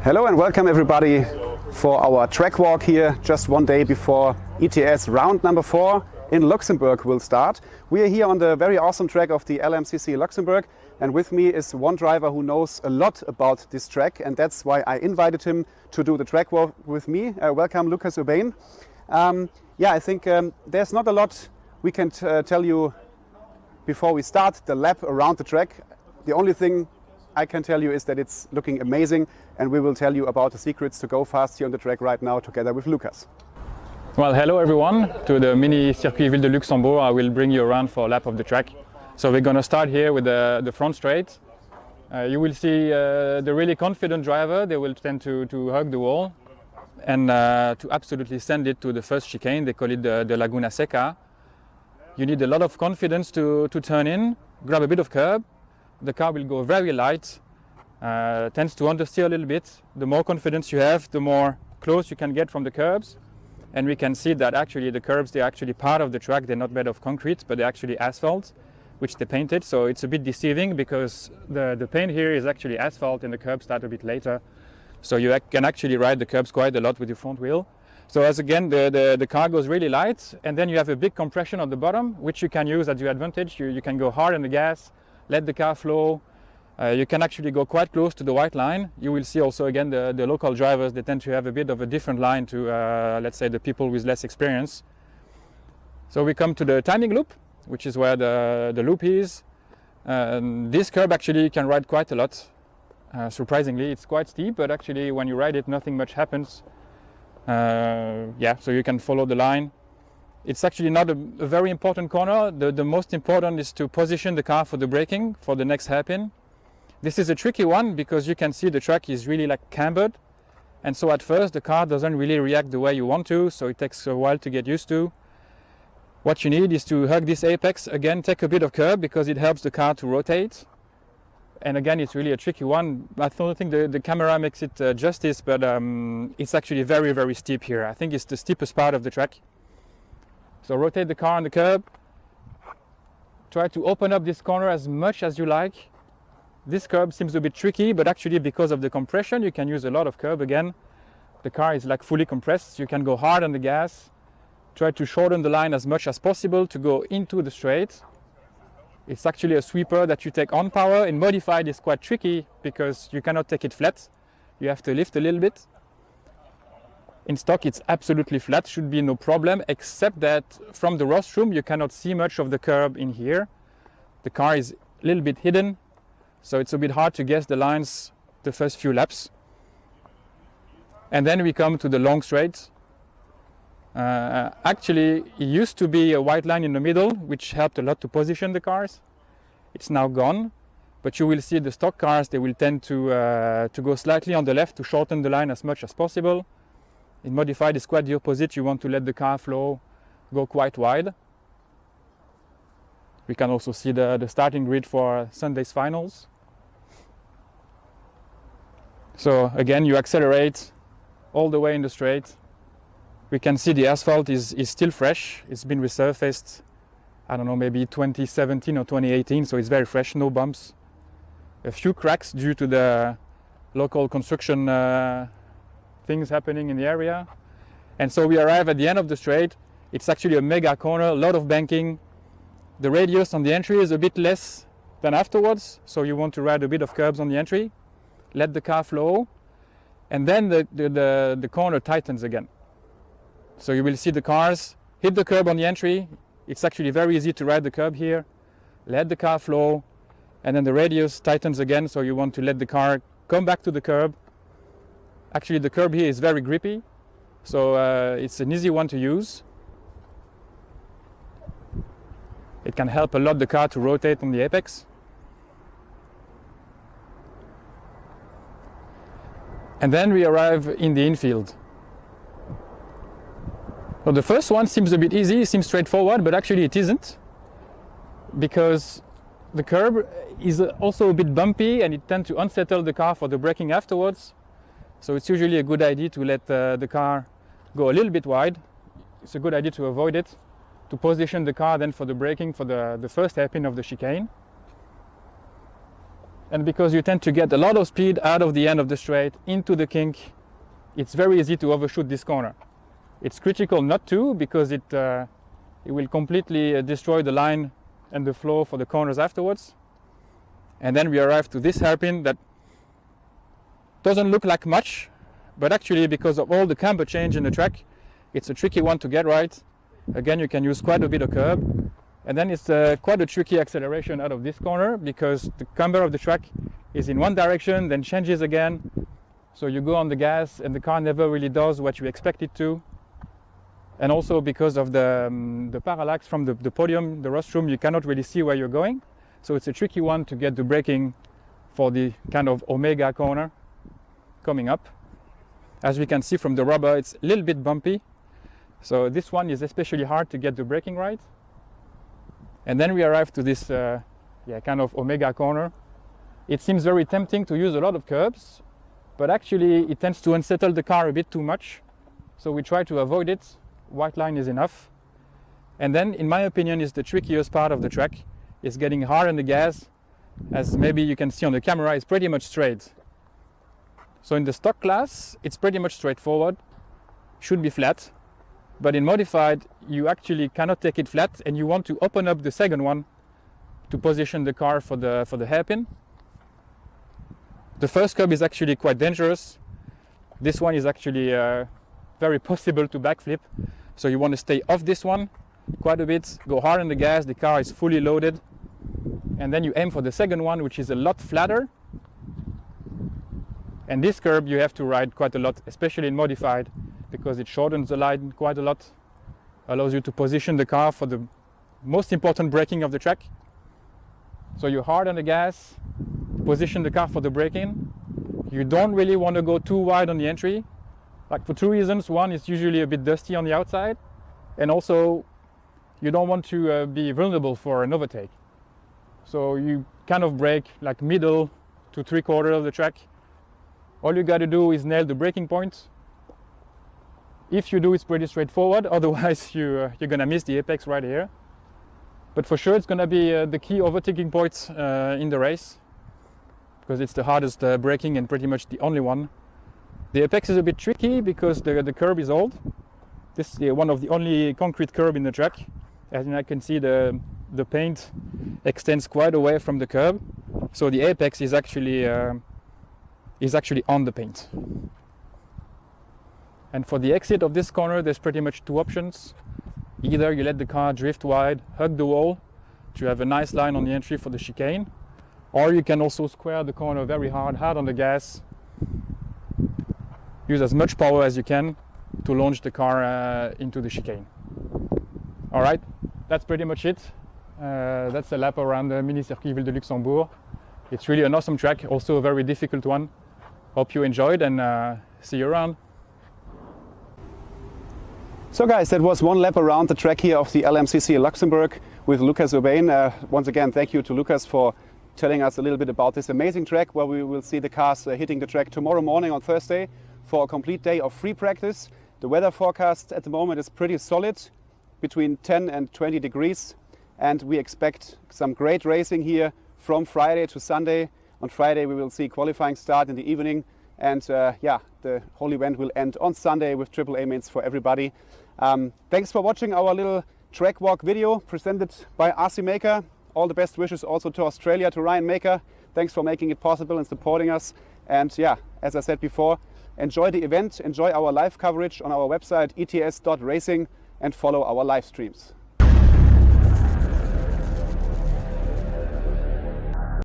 Hello and welcome everybody for our track walk here just one day before ETS round number 4 in Luxembourg will start. We are here on the very awesome track of the LMCC Luxembourg, and with me is one driver who knows a lot about this track, and that's why I invited him to do the track walk with me. Welcome Lucas Urbain. I think there's not a lot we can tell you before we start the lap around the track. The only thing I can tell you is that it's looking amazing, and we will tell you about the secrets to go fast here on the track right now together with Lucas. Well, hello everyone to the mini Circuit Ville de Luxembourg. I will bring you around for a lap of the track. So we're going to start here with the front straight. You will see the really confident driver. They will tend to hug the wall and to absolutely send it to the first chicane. They call it the Laguna Seca. You need a lot of confidence to turn in, grab a bit of curb. The car will go very light, tends to understeer a little bit. The more confidence you have, the more close you can get from the curbs. And we can see that actually the curbs, they're actually part of the track. They're not made of concrete, but they're actually asphalt, which they painted. So it's a bit deceiving because the paint here is actually asphalt and the curbs start a bit later. So you can actually ride the curbs quite a lot with your front wheel. So as again, the car goes really light, and then you have a big compression on the bottom, which you can use at your advantage. You can go hard on the gas, let the car flow. You can actually go quite close to the white line. You will see also again the local drivers, they tend to have a bit of a different line to let's say the people with less experience. So we come to the timing loop, which is where the loop is. This curb actually you can ride quite a lot. Surprisingly, it's quite steep, but actually when you ride it, nothing much happens. So you can follow the line. It's actually not a very important corner. The most important is to position the car for the braking, for the next hairpin. This is a tricky one because you can see the track is really like cambered. And so at first the car doesn't really react the way you want to, so it takes a while to get used to. What you need is to hug this apex. Again, take a bit of curb because it helps the car to rotate. And again, it's really a tricky one. I don't think the camera makes it justice, but it's actually very, very steep here. I think it's the steepest part of the track. So rotate the car on the curb. Try to open up this corner as much as you like. This curb seems a bit tricky, but actually because of the compression, you can use a lot of curb again. The car is like fully compressed. You can go hard on the gas. Try to shorten the line as much as possible to go into the straight. It's actually a sweeper that you take on power. In modified, it's quite tricky because you cannot take it flat. You have to lift a little bit. In stock, it's absolutely flat, should be no problem, except that from the rostrum, you cannot see much of the curb in here. The car is a little bit hidden, so it's a bit hard to guess the lines the first few laps. And then we come to the long straight. Actually, it used to be a white line in the middle, which helped a lot to position the cars. It's now gone, but you will see the stock cars, they will tend to go slightly on the left to shorten the line as much as possible. In modified, it's quite the opposite. You want to let the car flow, go quite wide. We can also see the starting grid for Sunday's finals. So again, you accelerate all the way in the straight. We can see the asphalt is still fresh. It's been resurfaced, I don't know, maybe 2017 or 2018, so it's very fresh, no bumps. A few cracks due to the local construction things happening in the area. And so we arrive at the end of the straight. It's actually a mega corner, a lot of banking. The radius on the entry is a bit less than afterwards, so you want to ride a bit of curbs on the entry, let the car flow, and then the corner tightens again. So you will see the cars hit the curb on the entry. It's actually very easy to ride the curb here, let the car flow, and then the radius tightens again, so you want to let the car come back to the curb. Actually, the curb here is very grippy, so it's an easy one to use. It can help a lot the car to rotate on the apex. And then we arrive in the infield. So the first one seems a bit easy, seems straightforward, but actually it isn't, because the curb is also a bit bumpy and it tends to unsettle the car for the braking afterwards. So it's usually a good idea to let the car go a little bit wide. It's a good idea to avoid it, to position the car then for the braking for the first hairpin of the chicane. And because you tend to get a lot of speed out of the end of the straight into the kink, it's very easy to overshoot this corner. It's critical not to, because it will completely destroy the line and the flow for the corners afterwards. And then we arrive to this hairpin that doesn't look like much, but actually because of all the camber change in the track, it's a tricky one to get right. Again, you can use quite a bit of curb. And then it's quite a tricky acceleration out of this corner, because the camber of the track is in one direction, then changes again. So you go on the gas and the car never really does what you expect it to. And also because of the parallax from the podium, the rostrum, you cannot really see where you're going. So it's a tricky one to get the braking for the kind of omega corner coming up. As we can see from the rubber, it's a little bit bumpy. So this one is especially hard to get the braking right. And then we arrive to this kind of omega corner. It seems very tempting to use a lot of curbs, but actually it tends to unsettle the car a bit too much. So we try to avoid it. White line is enough. And then, in my opinion, is the trickiest part of the track, is getting hard on the gas. As maybe you can see on the camera, it's pretty much straight. So in the stock class, it's pretty much straightforward, should be flat. But in modified, you actually cannot take it flat, and you want to open up the second one to position the car for the hairpin. The first curb is actually quite dangerous. This one is actually very possible to backflip. So you want to stay off this one quite a bit, go hard on the gas, the car is fully loaded. And then you aim for the second one, which is a lot flatter. And this curb you have to ride quite a lot, especially in modified, because it shortens the line quite a lot, allows you to position the car for the most important braking of the track. So you're hard on the gas, position the car for the braking. You don't really want to go too wide on the entry, like for two reasons. One, it's usually a bit dusty on the outside, and also you don't want to be vulnerable for an overtake. So you kind of brake like middle to 3/4 of the track. All you got to do is nail the braking point. If you do, it's pretty straightforward. Otherwise, you're going to miss the apex right here. But for sure, it's going to be the key overtaking point in the race, because it's the hardest braking and pretty much the only one. The apex is a bit tricky because the curb is old. This is one of the only concrete curb in the track. As I can see, the paint extends quite away from the curb. So the apex is actually on the paint. And for the exit of this corner, there's pretty much two options. Either you let the car drift wide, hug the wall to have a nice line on the entry for the chicane, or you can also square the corner very hard on the gas. Use as much power as you can to launch the car into the chicane. All right, that's pretty much it. That's a lap around the mini circuit Ville de Luxembourg. It's really an awesome track, also a very difficult one. Hope you enjoyed, and see you around. So guys, that was one lap around the track here of the LMCC Luxembourg with Lucas Urbain. Once again, thank you to Lucas for telling us a little bit about this amazing track, where we will see the cars hitting the track tomorrow morning on Thursday for a complete day of free practice. The weather forecast at the moment is pretty solid, between 10 and 20 degrees. And we expect some great racing here from Friday to Sunday. On Friday we will see qualifying start in the evening, and the whole event will end on Sunday with AAA mains for everybody. Thanks for watching our little track walk video presented by RC Maker. All the best wishes also to Australia, to Ryan Maker. Thanks for making it possible and supporting us. And yeah, as I said before, enjoy the event, enjoy our live coverage on our website ets.racing, and follow our live streams.